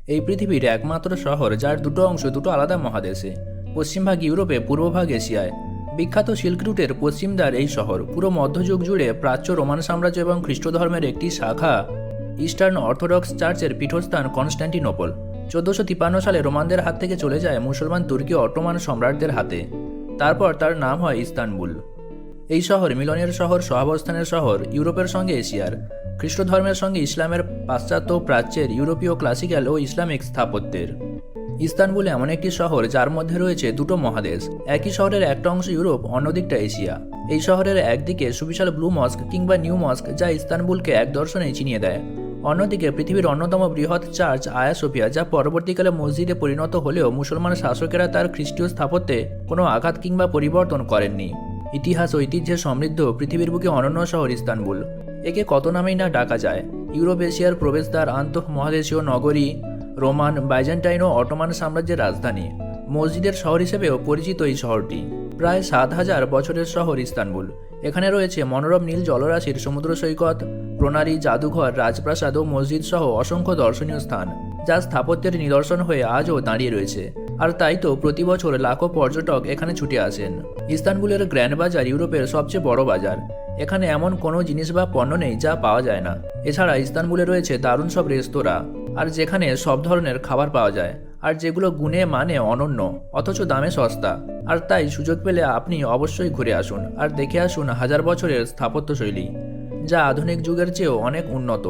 এই পৃথিবীর একমাত্র শহর যার দুটো অংশ দুটো আলাদা মহাদেশে, পশ্চিমভাগ ইউরোপে, পূর্বভাগ এশিয়ায়। বিখ্যাত সিল্ক রুটের পশ্চিম দ্বার এই শহর। পুরো মধ্যযুগ জুড়ে প্রাচ্য রোমান সাম্রাজ্য এবং খ্রিস্ট ধর্মের একটি শাখা ইস্টার্ন অর্থোডক্স চার্চের পীঠস্থান কনস্ট্যান্টিনোপল। 1453 সালে রোমানদের হাত থেকে চলে যায় মুসলমান তুর্কি অটোমান সম্রাটদের হাতে। তারপর তার নাম হয় ইস্তানবুল। এই শহর মিলনের শহর, সহাবস্থানের শহর ইউরোপের সঙ্গে এশিয়ার, খ্রিস্ট ধর্মের সঙ্গে ইসলামের, পাশ্চাত্য প্রাচ্যের, ইউরোপীয় ক্লাসিক্যাল ও ইসলামিক স্থাপত্যের। ইস্তানবুল এমন একটি শহর যার মধ্যে রয়েছে দুটো মহাদেশ। একই শহরের একটা অংশ ইউরোপ, অন্যদিকটা এশিয়া। এই শহরের একদিকে সুবিশাল ব্লু মস্ক কিংবা নিউ মস্ক, যা ইস্তানবুলকে এক দর্শনেই চিনিয়ে দেয়। অন্যদিকে পৃথিবীর অন্যতম বৃহৎ চার্চ আয়া সোফিয়া, যা পরবর্তীকালে মসজিদে পরিণত হলেও মুসলমান শাসকেরা তার খ্রিস্টীয় স্থাপত্যে কোনো আঘাত কিংবা পরিবর্তন করেননি। ইতিহাস ও ঐতিহ্যে সমৃদ্ধ পৃথিবীর বুকে অনন্য শহর ইস্তানবুল। একে কত নামেই না ডাকা যায়। ইউরোপ এশিয়ার প্রবেশদ্বার, আন্তঃ মহাদেশীয় নগরী, রোমান, বাইজেন্টাইন ও অটোমান সাম্রাজ্যের রাজধানী, মসজিদের শহর হিসেবেও পরিচিত এই শহরটি। প্রায় 7,000 বছরের শহর ইস্তানবুল। এখানে রয়েছে মনোরম নীল জলরাশির সমুদ্র সৈকত, প্রণালী, জাদুঘর, রাজপ্রাসাদ ও মসজিদ সহ অসংখ্য দর্শনীয় স্থান, যা স্থাপত্যের নিদর্শন হয়ে আজও দাঁড়িয়ে রয়েছে। আর তাই তো প্রতি বছর লাখো পর্যটক এখানে ছুটে আসেন। ইস্তানবুলের গ্র্যান্ড বাজার ইউরোপের সবচেয়ে বড় বাজার। এখানে এমন কোনো জিনিস বা পণ্য নেই যা পাওয়া যায় না। এছাড়া ইস্তানবুলে রয়েছে দারুণ সব রেস্তোরাঁ, আর যেখানে সব ধরনের খাবার পাওয়া যায়, আর যেগুলো গুণে মানে অনন্য, অথচ দামে সস্তা। আর তাই সুযোগ পেলে আপনি অবশ্যই ঘুরে আসুন আর দেখে আসুন হাজার বছরের স্থাপত্যশৈলী, যা আধুনিক যুগের চেয়েও অনেক উন্নত।